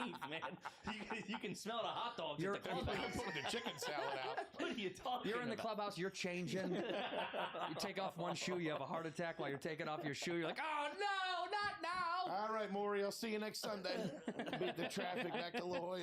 15th, man. You can smell the hot dogs at the clubhouse. Put the chicken salad out. What are you talking You're in the about? clubhouse, you're changing. You take off one shoe, you have a heart attack while you're taking off your shoe. You're like, oh, no, not now. All right, Maury, I'll see you next Sunday. Beat the traffic back to La Jolla.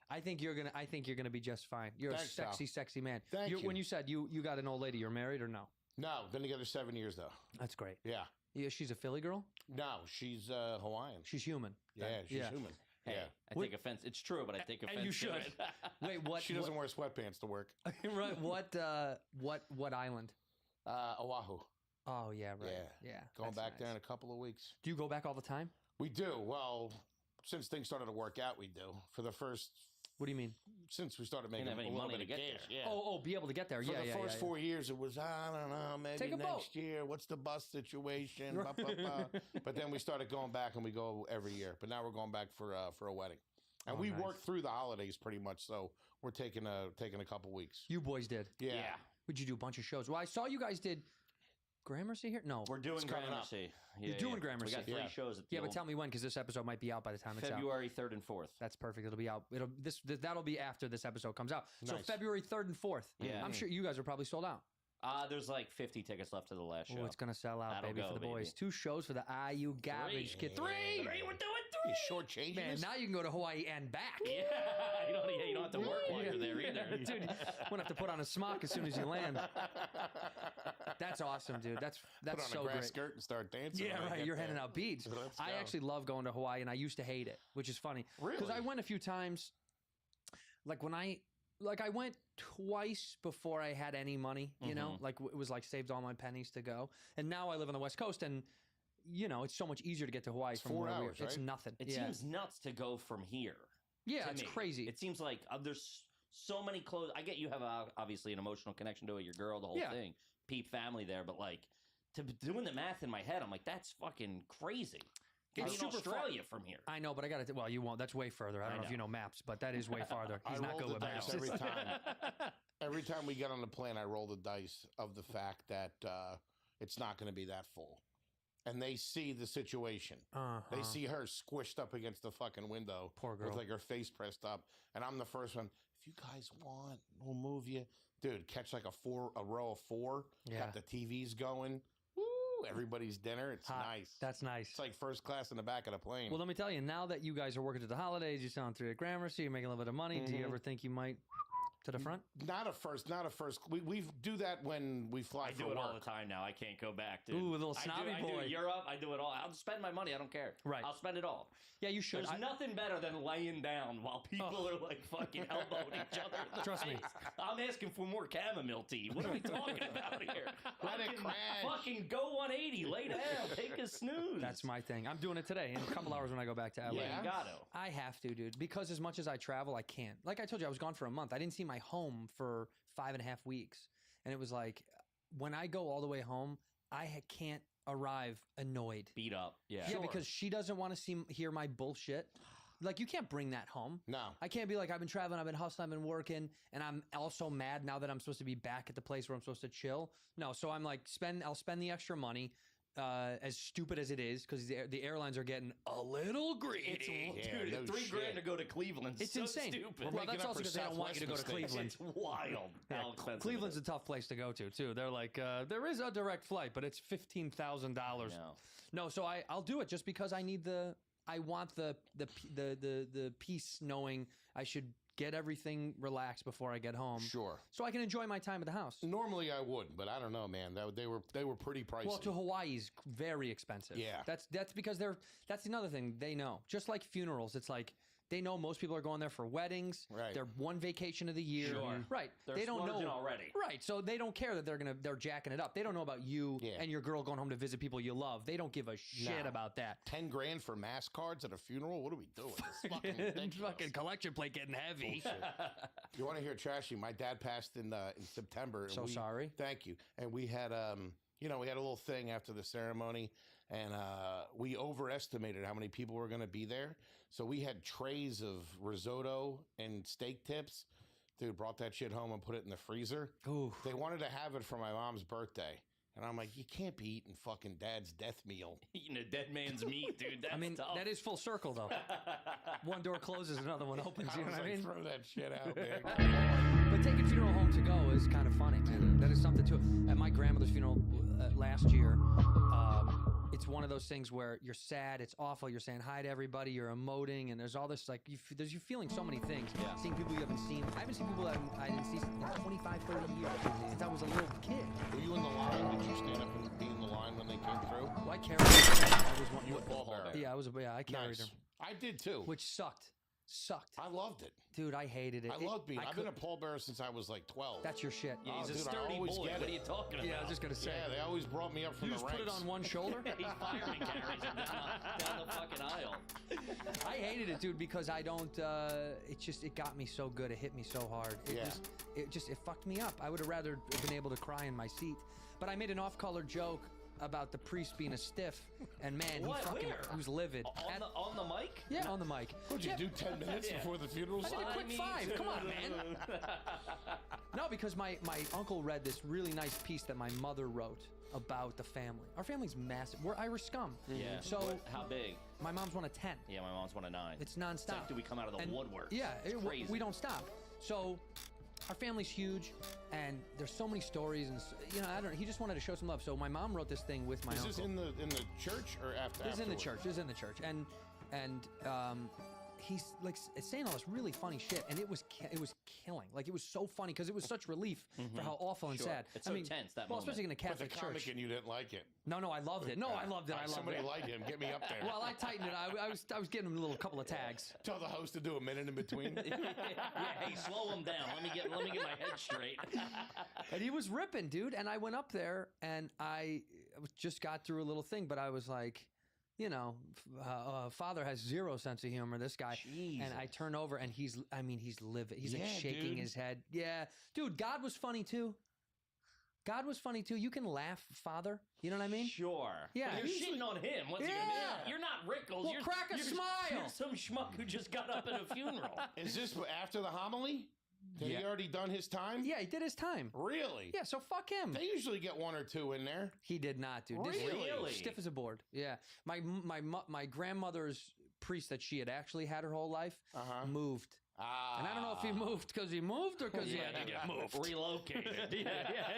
I think you're gonna be just fine. You're Thanks, a sexy, pal. sexy man. Thank you. When you said you got an old lady, you're married or no? No, been together 7 years, though. That's great. Yeah. Yeah, she's a Philly girl? No, she's Hawaiian. She's human. Yeah, she's human. Hey, Yeah. I take offense. It's true, but I take offense. And you to should. it. Wait, what? She doesn't wear sweatpants to work. Right. What island? Oahu. Oh, yeah, right. Yeah. Yeah. Going that's back nice. there in a couple of weeks. Do you go back all the time? We do. Well, since things started to work out, we do. For the first... What do you mean? Since we started making Didn't have a any little money bit of to get cash, there. yeah. Oh, be able to get there. For Yeah, the yeah, first yeah. 4 years, it was, I don't know, maybe Take a next boat. year. What's the bus situation? Ba, ba, ba. But then we started going back, and we go every year. But now we're going back for a wedding. And we nice. worked through the holidays pretty much, so we're taking a couple weeks. You boys did. Yeah. Would you do a bunch of shows? Well, I saw you guys did Gramercy here? No. We're doing coming up. Gramercy. You're doing Gramercy. We got 3 Yeah. shows at the Yeah, but old- tell me when, because this episode might be out by the time it's out. February 3rd and 4th. That's perfect. It'll be out. That'll be after this episode comes out. So Nice. February 3rd and 4th. Yeah. I'm sure you guys are probably sold out. There's like 50 tickets left to the last show. Oh, it's gonna sell out, That'll baby, go, for the boys. baby. 2 shows for the IU garbage kid. 3. We're doing 3. You shortchanging Man, us? now you can go to Hawaii and back. Yeah, you don't have to work while you're there either. Dude, you won't have to put on a smock as soon as you land. That's awesome, dude. That's Put on so a grass great. skirt and start dancing. Yeah, when I right. get You're there. handing out beads. Let's I go. actually love going to Hawaii, and I used to hate it, which is funny. Really? Because I went a few times. Like when I went twice before I had any money. You know, like it was like saved all my pennies to go. And now I live on the West Coast, and you know it's so much easier to get to Hawaii from 4 where we are. hours, It's right? nothing. It yeah. seems nuts to go from here. Yeah, to it's me. crazy. It seems like there's so many clothes. I get you have obviously an emotional connection to it, your girl, the whole Yeah. thing, Peep family there, but like doing the math in my head, I'm like, that's fucking crazy. It's super Australia from here. I know, but I got to. Well, you won't. That's way further. I don't know if you know maps, but that is way farther. He's I not roll good the with dice maps. every time. Every time we get on the plane, I roll the dice of the fact that it's not going to be that full. And they see the situation. They see her squished up against the fucking window. Poor girl. With like her face pressed up. And I'm the first one. If you guys want, we'll move you. Dude, catch like a row of 4. Yeah. Got the TVs going. Woo! Everybody's dinner. It's nice. That's nice. It's like first class in the back of the plane. Well, let me tell you, now that you guys are working through the holidays, you're selling through at Gramercy, you're making a little bit of money, do you ever think you might to the front? Not a first. We do that when we fly I for do it work. all the time now. I can't go back, dude. Ooh, a little snobby I boy. do Europe. I do it all. I'll spend my money. I don't care. Right. I'll spend it all. Yeah, you should. There's nothing better than laying down while people are like fucking elbowing each other in the Trust me. face. I'm asking for more chamomile tea. What are we talking about here? Let it crash. Fucking go 180. Lay down. Take a snooze. That's my thing. I'm doing it today in a couple hours when I go back to LA. Yeah, you got to. I have to, dude, because as much as I travel, I can't. Like I told you, I was gone for a month. I didn't see my home for 5.5 weeks. And it was like, when I go all the way home, I can't arrive annoyed. Beat up. Yeah. Yeah, because she doesn't want to hear my bullshit. Like, you can't bring that home. No. I can't be like, I've been traveling, I've been hustling, I've been working, and I'm also mad now that I'm supposed to be back at the place where I'm supposed to chill. No, so I'm like, I'll spend the extra money, as stupid as it is, because the airlines are getting a little greedy. Dude, no $3,000 shit. to go to Cleveland. It's so insane. Stupid. Well, making that's up also for because they don't want you to go to Southwest Cleveland. It's wild. How expensive Cleveland's it a tough place to go to, too. They're like, there is a direct flight, but it's $15,000. No. No, so I'll do it just because I need I want the peace knowing I should get everything relaxed before I get home. Sure. So I can enjoy my time at the house. Normally I would, but I don't know, man. They were pretty pricey. Well, to Hawaii's very expensive. Yeah. That's because that's another thing they know. Just like funerals, it's like they know most people are going there for weddings. Right. They're one vacation of the year. Sure. Right. They're they don't splurging know already. Right. So they don't care that they're jacking it up. They don't know about you Yeah. and your girl going home to visit people you love. They don't give a shit No. about that. $10,000 for mass cards at a funeral? What are we doing? It's fucking ridiculous. Fucking collection plate getting heavy. You want to hear trashy? My dad passed in September. And So sorry. Thank you. And we had we had a little thing after the ceremony, and we overestimated how many people were going to be there. So we had trays of risotto and steak tips. Dude, brought that shit home and put it in the freezer. Ooh. They wanted to have it for my mom's birthday. And I'm like, you can't be eating fucking dad's death meal. Eating a dead man's meat, dude. That's I mean, tough. that is full circle, though. One door closes, another one opens. You know what I mean? Throw that shit out there. But taking funeral home to go is kind of funny, man. That is something too. At my grandmother's funeral last year, it's one of those things where you're sad, it's awful, you're saying hi to everybody, you're emoting, and there's all this, like, you're feeling so many things. Yeah. Seeing people you haven't seen. I haven't seen people that I didn't see in 25, 30 years since I was a little kid. Were you in the line? Did you stand up and be in the line when they came through? Well, I carried them. I was one. You were pallbearer. Yeah, I carried Nice. them. I did too. Which sucked. I loved it. Dude, I hated it. I loved being. I've been a pallbearer since I was like 12. That's your shit. Yeah, he's a dude, I sturdy always boy. get What it. are you talking about? Yeah, I was just gonna say. Yeah, they always brought me up from You the just ranks. put it on one shoulder. He's firing carries it down the fucking aisle. I hated it, dude, because I don't. It got me so good. It hit me so hard. It fucked me up. I would have rather been able to cry in my seat. But I made an off-color joke about the priest being a stiff, and man, he was livid. On the mic? Yeah, on the mic. What'd you do 10 minutes before the funeral I did a started? quick 5. Come on, man. No, because my uncle read this really nice piece that my mother wrote about the family. Our family's massive. We're Irish scum. Yeah. So how big? my mom's one of 10. Yeah, my mom's one of 9. It's nonstop. It's like, do we come out of the woodwork? Yeah, It's crazy. we don't stop. So our family's huge, and there's so many stories, and I don't know. He just wanted to show some love. So my mom wrote this thing with my uncle. Is this in the church or after? This is in the afterwards? church. This is in the church, and he's like saying all this really funny shit, and it was killing. Like, it was so funny because it was such relief for how awful and sad. It's so tense, that moment. especially in a But the Catholic comic church. and you didn't like it. No, I loved it. No, I loved it. I loved Somebody it. like him. Get me up there. Well, I tightened it. I was getting him a little couple of tags. Tell the host to do a minute in between. Yeah, hey, slow him down. Let me get my head straight. And he was ripping, dude. And I went up there, and I just got through a little thing, but I was like, Father has zero sense of humor, this guy. Jesus. And I turn over, and he's livid. He's like shaking dude. his head. Yeah. Dude, God was funny too. God was funny too. You can laugh, Father. You know what I mean? Sure. Yeah. But you're shitting on him. What's he gonna Yeah. do? You're not Rickles. Well, you're, crack a you're, smile. You're some schmuck who just got up at a funeral. Is this after the homily? Had he already done his time? Yeah, he did his time. Really? Yeah, so fuck him. They usually get 1 or 2 in there. He did not, dude. This- Really? Stiff as a board. Yeah. My grandmother's priest that she had actually had her whole life moved. And I don't know if he moved because he moved or because he had to get moved. Relocated. Yeah.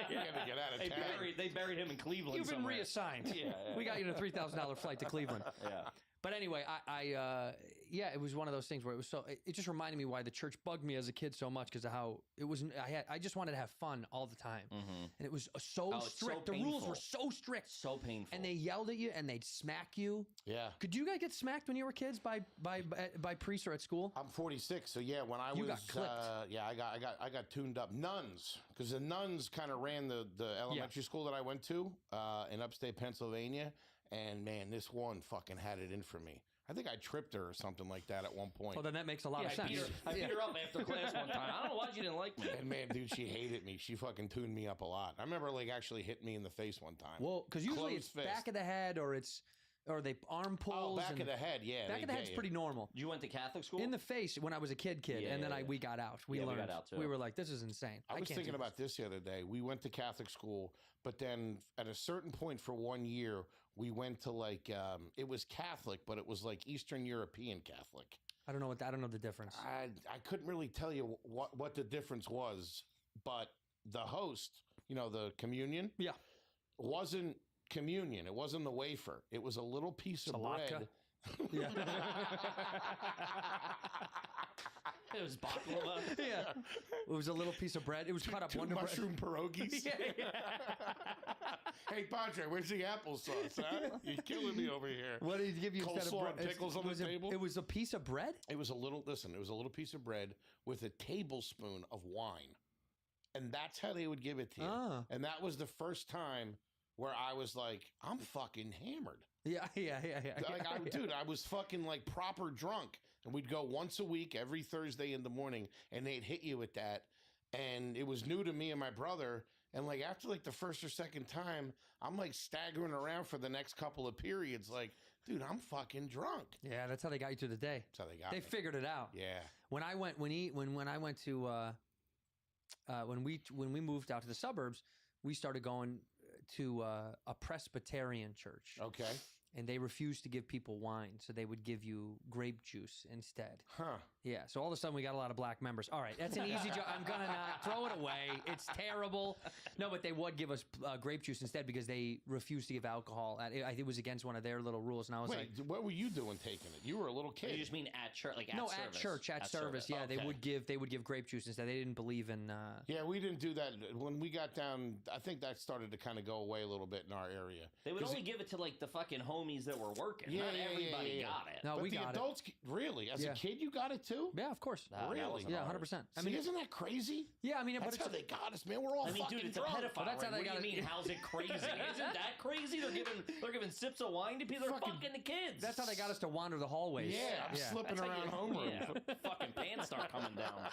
You gotta get out of town. They buried him in Cleveland. You've been somewhere. reassigned. Yeah. We got you a $3,000 flight to Cleveland. Yeah. But anyway, it was one of those things where it was so. It just reminded me why the church bugged me as a kid so much because of how it was. I just wanted to have fun all the time, and it was so it's strict. so The rules painful. were so strict, So painful. and they yelled at you and they'd smack you. Yeah. Could you guys get smacked when you were kids by priests or at school? I'm 46, so yeah, when I You was got clipped. I got tuned up. Nuns, because the nuns kind of ran the elementary school that I went to in upstate Pennsylvania, and man, this one fucking had it in for me. I think I tripped her or something like that at one point. Well, then that makes a lot of I sense. beat her up after class one time. I don't know why she didn't like me. And man, dude, she hated me. She fucking tuned me up a lot. I remember like actually hitting me in the face one time. Well, because usually Closed it's fist. back of the head or they arm pulls. Oh, back of the head, yeah. Back of the head's pretty normal. You went to Catholic school? In the face when I was a kid, Yeah, and then yeah. we got out. We Yeah, we learned. got out, too. We were like, this is insane. I was can't thinking do about this the other day. We went to Catholic school, but then at a certain point for 1 year, we went to like it was Catholic, but it was like Eastern European Catholic. I don't know the difference. I couldn't really tell you what the difference was, but the host, the communion, wasn't communion. It wasn't the wafer. It was a little piece of bread. Yeah. It was baklava. Yeah. It was a little piece of bread. It was cut up Two Wonder Bread. mushroom pierogies. Hey, Padre, where's the applesauce, huh? You're killing me over here. What did he give you instead of Coleslaw bread? and pickles on the table? It was a piece of bread? It was a little piece of bread with a tablespoon of wine. And that's how they would give it to you. Ah. And that was the first time where I was like, I'm fucking hammered. Yeah. Dude, I was fucking like proper drunk. And we'd go once a week, every Thursday in the morning, and they'd hit you with that. And it was new to me and my brother. And like after like the first or second time, I'm like staggering around for the next couple of periods. Like, dude, I'm fucking drunk. Yeah, that's how they got you through the day. That's how they got They me. figured it out. Yeah. When I went when I went to when we moved out to the suburbs, we started going to a Presbyterian church. Okay. And they refused to give people wine, so they would give you grape juice instead. Huh. Yeah, so all of a sudden we got a lot of black members. All right, that's an easy joke. I'm going to not throw it away. It's terrible. No, but they would give us grape juice instead because they refused to give alcohol. It was against one of their little rules, and I was like... what were you doing taking it? You were a little kid. You just mean at church, like at no, service? at church, at service. Yeah, Okay. they would give grape juice instead. They didn't believe in... Yeah, we didn't do that. When we got down, I think that started to kind of go away a little bit in our area. They would only give it to like the fucking homies that were working. Yeah, Not yeah, everybody yeah. got it. No, But we the got adults, really? As a kid, you got it too? Yeah, of course. Nah, that Really? wasn't Yeah, ours. 100%. I mean, isn't that crazy? Yeah, I mean, That's but how they got us, man. We're all I mean, fucking dude, it's drunk. a pedophile. Well, that's how ring. they What do you gotta- mean? How's it crazy? Isn't that crazy? They're giving sips of wine to people. They're Fucking- fucking the kids. that's how they got us to wander the hallways. Yeah, I'm slipping That's how around you- homeroom. Yeah, fucking pants start coming down.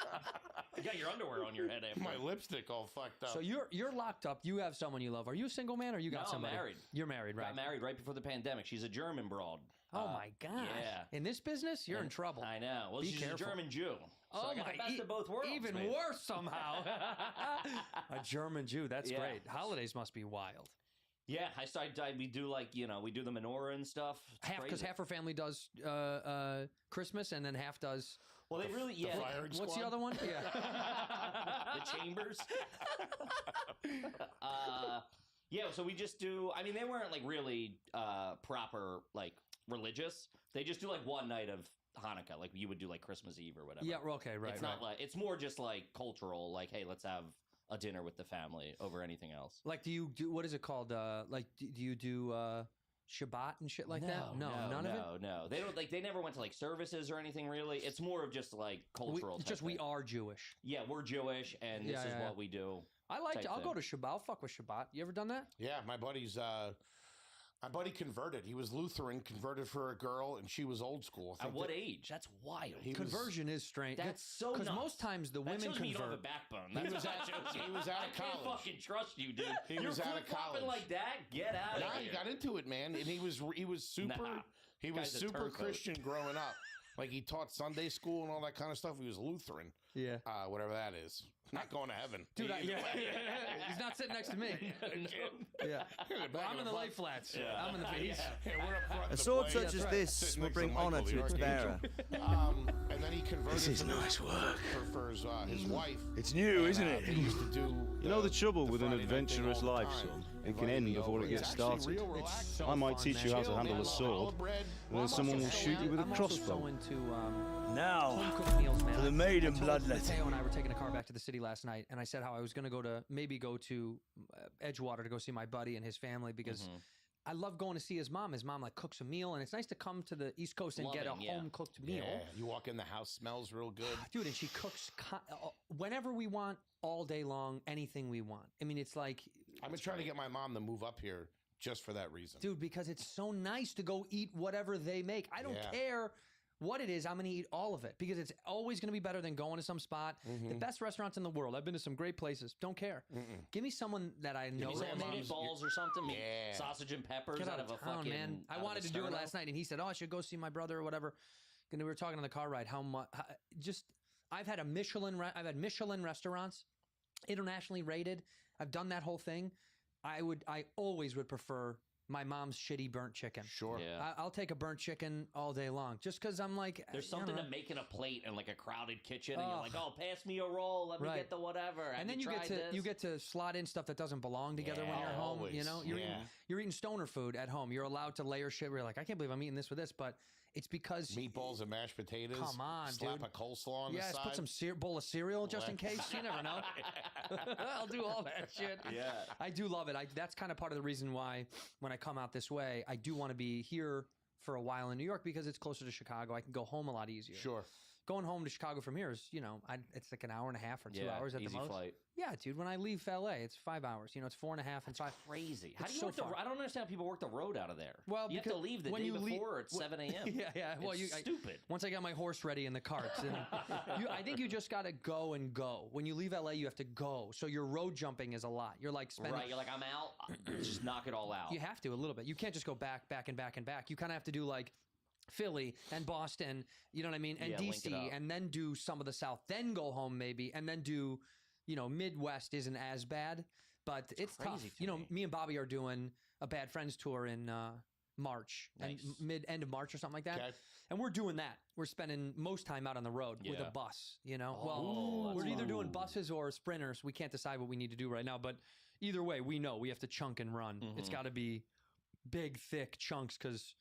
You got your underwear on your head after. My lipstick all fucked up. So you're locked up. You have someone you love. Are you a single man or you got No, I'm somebody? married. You're married, right? Got married right before the pandemic. She's a German broad. Oh my god. yeah. In this business, you're in trouble. I know. Well, Be she's careful. a German Jew. So Oh I got my! the best of both worlds. Even man. worse somehow. A German Jew. That's Yeah. great. Holidays must be wild. Yeah, we do we do the menorah and stuff. It's Half because crazy. half her family does Christmas and then half does. Well, they really the firing What's squad? the other one? Yeah. the chambers. Yeah, so we just do. I mean, they weren't like really proper like religious. They just do like one night of Hanukkah, like you would do like Christmas Eve or whatever. Yeah. Okay. Right. It's right. not like it's more just like cultural. Like, hey, let's have a dinner with the family over anything else. Like, do you do what is it called? Like, do you do Shabbat and shit like that? No, none of it. No. They don't like. They never went to like services or anything really. It's more of just like cultural. It's just type we thing. are Jewish. Yeah, we're Jewish, and this Yeah, is yeah, what we do. I like. Type I'll go thing. to Shabbat. I'll fuck with Shabbat. You ever done that? Yeah, my buddy converted. He was Lutheran, converted for a girl, and she was old school. I At think what that- age? That's wild. He was- Conversion is strange. That's so because nuts. most times the That women shows me you don't have a convert. backbone. He That's was what out- that shows he me. was out of I can't college. fucking trust you, dude. He You're was out of flip-flopping college. like that. Get out Nah, of he here. got into it, man, and he was super. Nah. He was Guy's a super turncoat. Christian growing up. Like he taught Sunday school and all that kind of stuff. He was Lutheran, Yeah. whatever that is. Not going to heaven, Dude, Either yeah. way. He's not sitting next to me. Yeah. Back But I'm in the front. lay flats. Yeah. I'm in the face. Yeah, we're up front. in A the sword play. such as right. this Sitting will next bring to Michael, honor the to its archangel. bearer. And then he converted. This is for his- nice work. for his wife. It's new, And, isn't it? They used to do. You know the trouble with an Friday night thing adventurous all the life, time. son? It can Inviting end you before over. it gets It's actually started. real relaxed. so I might fun, teach you man. how to Chill, handle man. a sword, Olive bread. and then someone will shoot you with a I'm also crossbow. so into home Now, cooked meals, man. for the I maiden told bloodletting. Mateo and I were taking a car back to the city last night, and I said how I was going to go to Edgewater to go see my buddy and his family because Mhm. I love going to see his mom. His mom like cooks a meal, and it's nice to come to the East Coast and get a Loving, yeah. home cooked meal. Yeah, you walk in, the house smells real good. Dude, and she cooks whenever we want, all day long, anything we want. I mean, it's like, I've been trying to get my mom to move up here just for that reason. dude, because it's so nice to go eat whatever they make. I don't Yeah. care what it is. I'm going to eat all of it because it's always going to be better than going to some spot. The best restaurants in the world. I've been to some great places. Don't care. Give me someone that I know Give me that some makes meatballs or something. Yeah. Sausage and peppers Get out out of a of town, fucking. man. I out of wanted a to do it sterno. last night, and he said, "Oh, I should go see my brother or whatever." And we were talking on the car ride. How much? I've had I've had Michelin restaurants, internationally rated. I've done that whole thing. I always would prefer my mom's shitty burnt chicken. Sure. Yeah. I'll take a burnt chicken all day long, just because I'm like, There's I something don't to know. making a plate in like a crowded kitchen, and you're Ugh. like, "Oh, pass me a roll. Let me Right. get the whatever." Have And then you tried this? get to slot in stuff that doesn't belong together when Yeah, you're home. You always. know, Yeah. you're eating stoner food at home. You're allowed to layer shit. Where you're like, I can't believe I'm eating this with this, but it's because Meatballs and mashed potatoes. Come on, slap dude. a coleslaw on yes, the side. put some bowl of cereal just in What? case. You never know. I'll do all that shit. Yeah. I do love it. That's kind of part of the reason why when I come out this way, I do want to be here for a while in New York because it's closer to Chicago. I can go home a lot easier. Sure. Going home to Chicago from here is, it's like an hour and a half or 2 hours at easy the most. flight. Yeah, dude. When I leave LA, it's 5 hours. It's 4.5 and 5. Crazy. How It's do you so work the? far. I don't understand how people work the road out of there. Well, you have to because leave the when day you leave- before at 7 a.m. Yeah. Well, It's stupid. once I got my horse ready in the carts, and I think you just got to go and go. When you leave LA, you have to go. So your road jumping is a lot. You're like spending. Right, you're like, I'm out. Just knock it all out. You have to a little bit. You can't just go back, and back, and back. You kind of have to do like Philly and Boston, you know what I mean, and Yeah, link it DC, up. and then do some of the South, then go home maybe, and then do, Midwest isn't as bad. But it's tough. crazy to You know, me. me and Bobby are doing a Bad Friends tour in March, Nice. and end of March or something like that. Okay. And we're doing that. We're spending most time out on the road with Yeah. a bus. You know, Oh, well, that's we're either fun. doing buses or sprinters. We can't decide what we need to do right now, but either way, we know we have to chunk and run. It's Mhm. got to be big, thick chunks because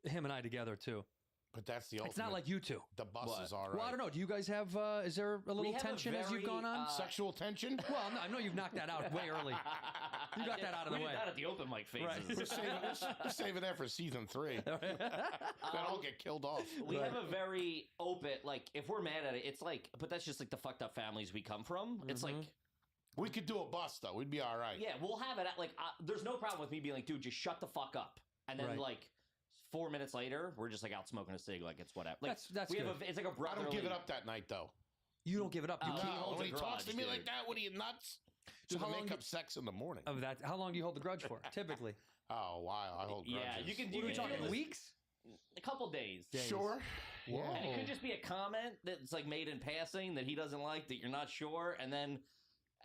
him and I together too. But that's the ultimate. It's not like you two. the buses What? are right. Well, I don't know. Do you guys have? Is there a little have a tension as you've very, gone on? Sexual tension. Well, no, I know you've knocked that out way early. You got that out of the we way. did that at the open mic phases. Right. We're saving that for season 3. Then I'll get killed off. We have a very open, like, if we're mad at it, it's like, but that's just like the fucked up families we come from. It's like, We could do a bus though. We'd be all right. yeah, we'll have it at, like, there's no problem with me being like, dude, just shut the fuck up. And then, Right. like, 4 minutes later, we're just, like, out smoking a cig, like, it's whatever. Like, That's we good. have it's like a I brotherly. don't give it up that night though. You don't give it up. You He keep. holds When a he talks to grudge, me dude. like that, what are you nuts? So So how long make do- up sex in the morning. Of that, how long do you hold the grudge for? Typically, Oh wow, I hold grudges. Yeah, you can. what You are we can talking? feel this- Weeks? A couple days. Days. Sure. Whoa. Yeah. And it could just be a comment that's like made in passing that he doesn't like, that you're not sure, and then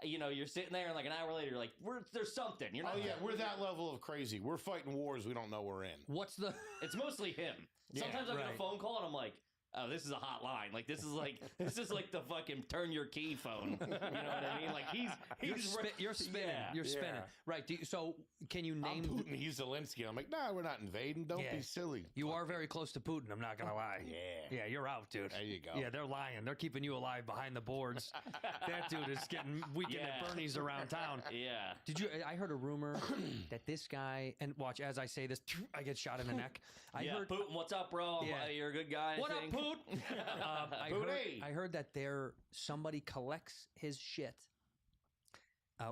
you know you're sitting there and like an hour later you're like, there's something. You're not. Oh yeah, we're that level of crazy. We're fighting wars we don't know we're in. What's the? It's mostly him. Yeah, Sometimes I get right. a phone call and I'm like, oh, this is a hot line. Like this is like the fucking turn your key phone. You know what I mean? Like You're, he's you're spinning. Yeah. You're spinning. Yeah. Right. So can you I'm name? Putin, he's Zelensky. I'm like, nah, we're not invading. Don't Yeah. be silly. You are very close to Putin. I'm not gonna lie. Yeah. Yeah, you're out, dude. There you go. Yeah, they're lying. They're keeping you alive behind the boards. That dude is getting weekend Yeah. at Bernie's around town. Yeah. Did you? I heard a rumor that this guy, and watch as I say this, I get shot in the neck. I Yeah, heard. Putin, what's up, bro? Yeah. You're a good guy. What I up, think. Poot? Booty. I heard that somebody collects his shit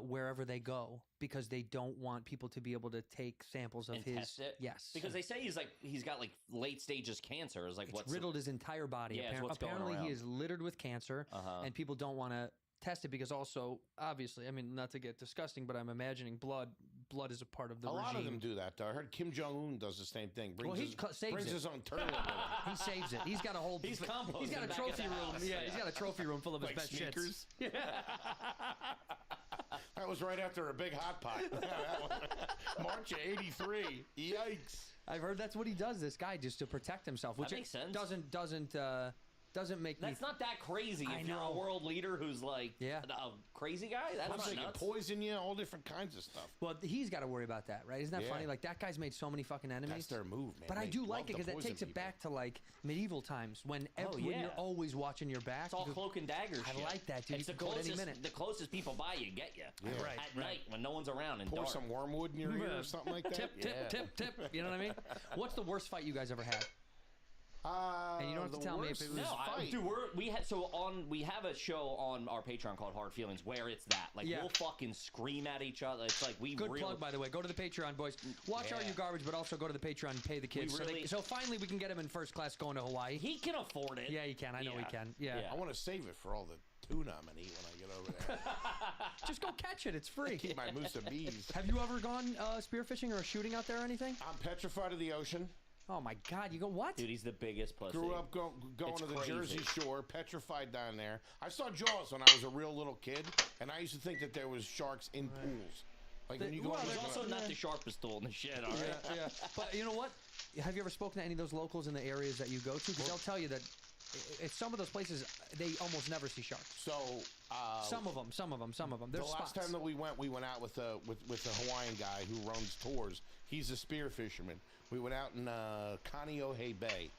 wherever they go because they don't want people to be able to take samples of And his. test it? Yes, Because they say he's got like late stages cancer. Is like it's what's riddled his entire body. Yeah, it's what's going Apparently, he around. is littered with cancer, Uh-huh. and people don't want to test it because also, obviously, I mean, not to get disgusting, but I'm imagining blood is a part of the A regime. lot of them do that. Though. I heard Kim Jong Un does the same thing. Well, he saves brings it. his own tournament with him. He saves it. He's got a whole. He's He's got a composting back at trophy the room. house. Yeah, Yeah. he's got a trophy room full of his Like best sneakers. shits. That was right after a big hot pot. March of '83. Yikes. I've heard that's what he does. This guy just to protect himself, which makes sense. doesn't make me. That's not that crazy. I If you're a know. world leader who's like Yeah. a crazy guy, that's I'm not thinking nuts. poison you, all different kinds of stuff. Well, he's got to worry about that, right? Isn't that Yeah. funny? Like that guy's made so many fucking enemies. That's their move, man. But I They do love like it to because that poison takes it people. back to like medieval times when when yeah. you're always watching your back. It's all you go- cloak and dagger I shit. like that, dude. It's You the can go at any closest, minute. the closest people by you get you. Yeah. Right, At right. night when no one's around and Pour dark. some wormwood in your ear or something like that. Tip. You know what I mean? What's the worst fight you guys ever had? And you don't have to the tell me if worst it was- No, fight. dude, we have a show on our Patreon called Hard Feelings where it's that. Like Yeah. we'll fucking scream at each other. It's like we Good really plug, by the way. Go to the Patreon, boys. Watch Are Yeah. You Garbage, but also go to the Patreon and pay the kids. really- So finally we can get him in first class going to Hawaii. he can afford it. Yeah, he can. I know he Yeah. can. Yeah. Yeah. I want to save it for all the tuna I'm gonna eat when I get over there. Just go catch it. It's free. Keep my Musa bees. Have you ever gone spearfishing or shooting out there or anything? I'm petrified of the ocean. Oh my God! You go what? Dude, he's the biggest pussy. Grew up going It's to the crazy. Jersey Shore, petrified down there. I saw Jaws when I was a real little kid, and I used to think that there was sharks in pools. Like when you go well, out He's to also the- not the sharpest tool in the shed, all right? Yeah. But you know what? Have you ever spoken to any of those locals in the areas that you go to? Because they'll tell you that some of those places they almost never see sharks. So Some of them. the There's last spots. time that we went out with a Hawaiian guy who runs tours. He's a spear fisherman. We went out in Kaneohe Bay.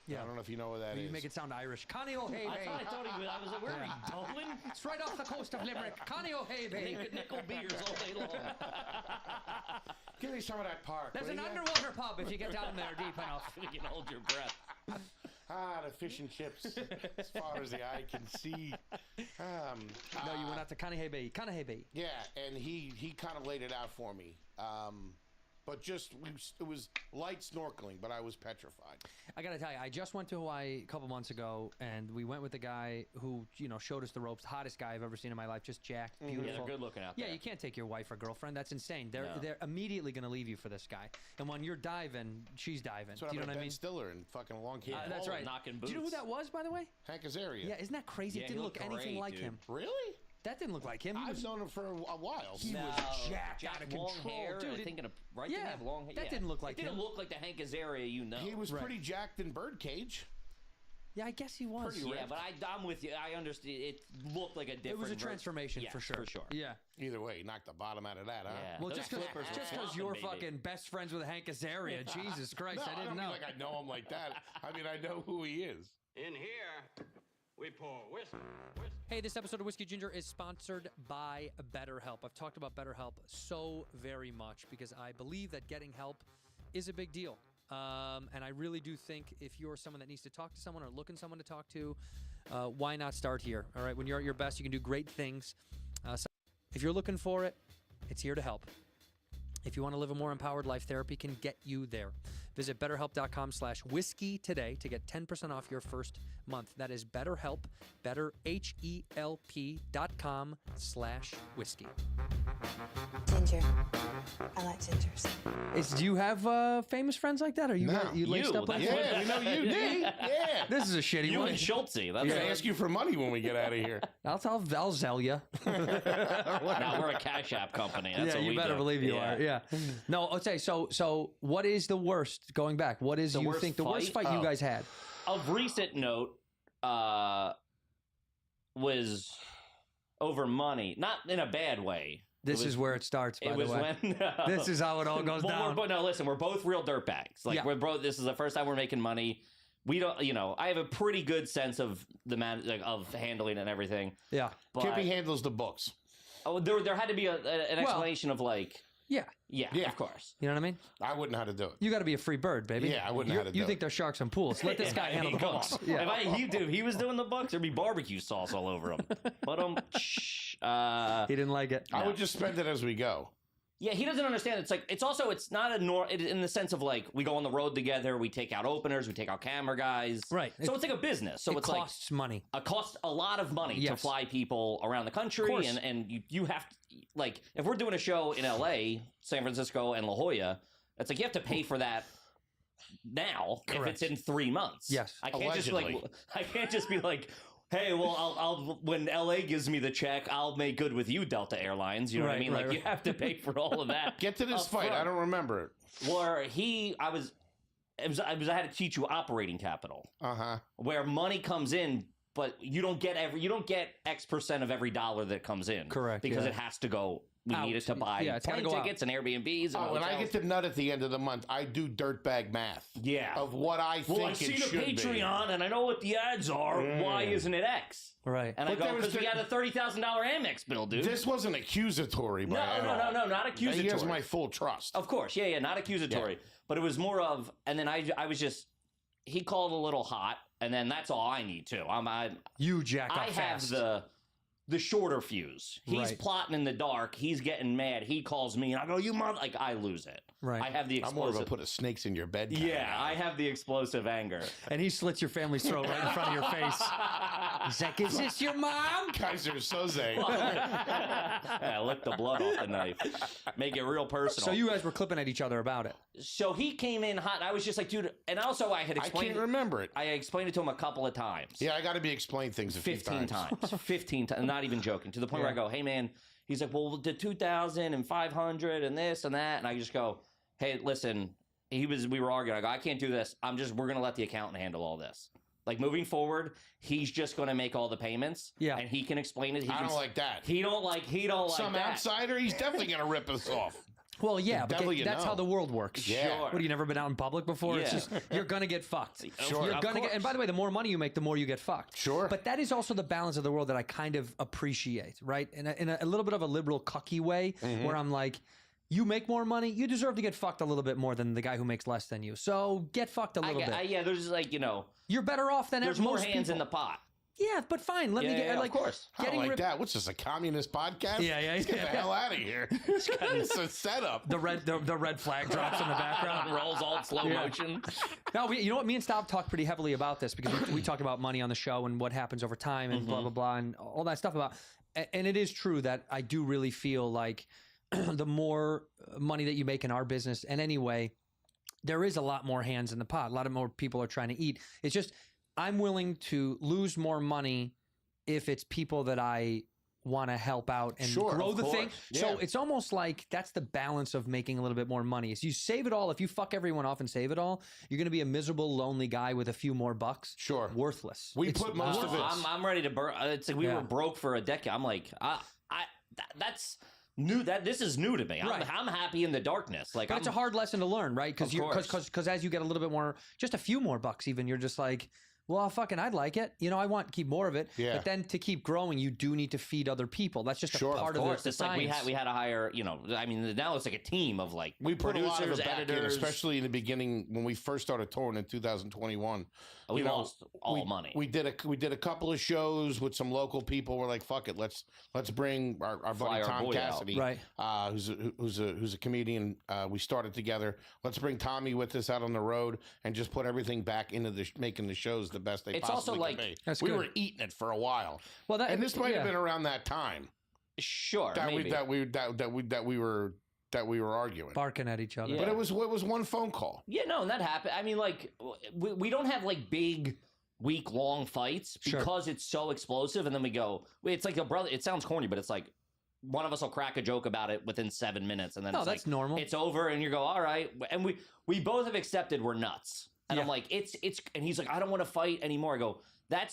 Yeah. I don't know if you know where that is. You make it sound Irish. Kaneohe Bay. I thought he was. I was like, where are we, Dublin? It's right off the coast of Limerick. Kaneohe Bay. Nickel beers all day long. Give me some of that park. There's will an ya? underwater pub if you get down there deep enough. You can hold your breath. The fish and chips, as far as the eye can see. No, you went out to Kaneohe Bay. Kaneohe Bay. Yeah, and he kind of laid it out for me. But it was light snorkeling, but I was petrified. I gotta tell you, I just went to Hawaii a couple months ago, and we went with a guy who, showed us the ropes. Hottest guy I've ever seen in my life. Just jacked, beautiful. Yeah, they're good looking out Yeah, there. you can't take your wife or girlfriend. That's insane. They're No. they're immediately gonna leave you for this guy. And when you're diving, she's diving. That's what Do you know what I Ben mean? Stiller and fucking Long Can't. That's Oh, right. knocking Do you know who boots. that was, by the way? Hank Azaria. Yeah, isn't that crazy? Yeah, It he didn't looked look anything great, like dude. him. Really? That didn't look like him. I've known him for a while. He was jacked out of long control, hair. dude. Thinking of right? Yeah, Didn't have long hair. that didn't look like it didn't him. look like the Hank Azaria you know. He was pretty jacked in Birdcage. Yeah, I guess he was. Pretty Yeah, but I'm with you. I understand. It looked like a different. It was a version. transformation for sure. For sure. Yeah. Either way, he knocked the bottom out of that, huh? Yeah. Well, Those just flippers were because flopping, you're baby. fucking best friends with Hank Azaria. Jesus Christ, No, I didn't don't know. mean like I know him like that. I mean, I know who he is. In here, we pour whiskey. Hey, this episode of Whiskey Ginger is sponsored by BetterHelp. I've talked about BetterHelp so very much because I believe that getting help is a big deal. And I really do think if you're someone that needs to talk to someone or looking someone to talk to, why not start here? All right, when you're at your best, you can do great things. So if you're looking for it, it's here to help. If you want to live a more empowered life, therapy can get you there. Visit BetterHelp.com/whiskey today to get 10% off your first month. That is BetterHelp, BetterHelp.com/whiskey. Ginger. I like gingers. Do you have famous friends like that? Are you No. you laced up like that's that? Yeah, we know you, D. Yeah. This is a shitty You one. and Schultze. That's I'm gonna ask you for money when we get out of here. I'll zell you. Now we're a Cash App company. That's Yeah, what you we better do. believe you are. Yeah. No, okay. So what is the worst? Going back, what is The you worst think the worst fight? fight you guys had? Of recent note, was over money, not in a bad way. This is where it starts. By It the was way, when this is how it all goes down. But no, listen, we're both real dirtbags. Like Yeah. we're both. This is the first time we're making money. We don't, I have a pretty good sense of the of handling and everything. Yeah. But Kippy handles the books. there had to be an explanation of like, Yeah. yeah, Yeah. of course. You know what I mean? I wouldn't know how to do it. You got to be a free bird, baby. Yeah, I wouldn't know how to do You it. think they're sharks and pools? Let this guy I handle mean, the come books. on. Yeah. If he was doing the books, there'd be barbecue sauce all over him. But He didn't like it. I would just spend it as we go. yeah, he doesn't understand. It's like it's not in the sense of like we go on the road together, we take out openers, we take out camera guys, Right. So it's like a business. So it it's costs money. like costs a lot of money to Yes. fly people around the country, course. and you have to like if we're doing a show in L.A., San Francisco, and La Jolla, it's like you have to pay for that now if Correct. it's in 3 months. Yes. I can't Allegedly. I can't just be like. Hey, well, I'll when LA gives me the check, I'll make good with you, Delta Airlines. You know what I Right, mean? right, Like you have to pay for all of that. Get to this up fight. front. I don't remember it. Where I had to teach you operating capital, Uh-huh. where money comes in, but you don't get X percent of every dollar that comes in. Correct, Because yeah. it has to go. We Out. need it to buy Yeah, it's gotta plane go out. tickets and Airbnbs. And Oh, and I hotels. get the nut at the end of the month. I do dirtbag math. Yeah. Of what I think Well, I it see the should Patreon, and I know what the ads are. Why isn't it X? Right. And I But go there was because we the- had a $30,000 Amex bill, dude. be. This wasn't accusatory, by at all. No, not accusatory. He has my full trust. Of course, yeah, not accusatory. But it was more of, and then I was just, he called a little hot, and then that's all I need too. You jack up I have fast. the shorter fuse. He's Right. plotting in the dark. He's getting mad. He calls me, and I go, "You mother!" Like I lose it. Right. I have the I'm more of a explosive. put a snakes in your bed kind of Yeah, guy. I have the explosive anger. And he slits your family's throat right in front of your face. He's like, "Is this your mom?" Kaiser Soze. Yeah, lick the blood off the knife. Make it real personal. So you guys were clipping at each other about it. So he came in hot. I was just like, dude. And also, I had I explained. can't remember it. I explained it to him a couple of times. Yeah, I got to be explained things a few 15 times. times. 15 times. I'm not even joking. To the point where I go, hey, man. He's like, well, the 2,000 and 500 and this and that. And I just go, hey, listen. We were arguing. I go, I can't do this. We're going to let the accountant handle all this. Like moving forward, he's just going to make all the payments. Yeah. And he can explain it. I don't like that. He don't like Some that. outsider, he's definitely going to rip us off. Well, yeah, The but devil you that's know. how the world works. Yeah. Sure. What, have you never been out in public before? It's Yeah. just, you're going to get fucked. Sure. You're Of gonna get, course. and by the way, the more money you make, the more you get fucked. Sure. But that is also the balance of the world that I kind of appreciate, right? In a little bit of a liberal, cucky way, Mm-hmm. where I'm like, you make more money, you deserve to get fucked a little bit more than the guy who makes less than you. So get fucked a little bit. Yeah, there's like, You're better off than there's most more hands people. in the pot. Yeah, but fine. Let me get like of course. I don't getting like ripped- that. What's this, a communist podcast? Yeah, yeah, Let's get yeah. the hell out of here. It's a setup. The red flag drops in the background. Rolls all slow motion. No, you know what? Me and Stav talked pretty heavily about this because we talked about money on the show and what happens over time and blah, blah, blah, and all that stuff about. And it is true that I do really feel like the more money that you make in our business, and anyway, there is a lot more hands in the pot. A lot of more people are trying to eat. It's just I'm willing to lose more money if it's people that I want to help out and Sure, grow of the thing. course. So Yeah. it's almost like that's the balance of making a little bit more money. Is you save it all. If you fuck everyone off and save it all, you're going to be a miserable, lonely guy with a few more bucks. Sure. Worthless. We It's put most of it. I'm ready to burn. It's like we Yeah. were broke for a decade. I'm like, that's new. This is new to me. Right. I'm happy in the darkness. Like, But it's a hard lesson to learn, right? Because Of course. as you get a little bit more, just a few more bucks, even you're just like, well, fucking, I'd like it. You know, I want to keep more of it. Yeah. But then to keep growing, you do need to feed other people. That's just Sure, a part Of of course, the it's like science. we had to hire. You know, I mean, now it's like a team of like We put a lot of producers, it back in, editors. especially in the beginning when we first started touring in 2021. We You know, lost all money. We did a couple of shows with some local people. We're like, fuck it, let's bring our Fly buddy our Tom boy out. Cassidy, Right. who's a comedian. We started together. Let's bring Tommy with us out on the road and just put everything back into making the shows the best they It's possibly also can like- be. That's we good. were eating it for a while, Well, that, and this might yeah. have been around that time Sure, that maybe. we were arguing. barking at each other. Yeah. But it was one phone call. Yeah, no, and that happened. I mean, like, we don't have like big week-long fights Sure. because it's so explosive, and then we go. It's like a brother. It sounds corny, but it's like one of us will crack a joke about it within 7 minutes, and then No, it's that's like, normal. It's over, and you go, all right. And we both have accepted we're nuts, and I'm Yeah. like, it's, and he's like, I don't want to fight anymore. I go, that's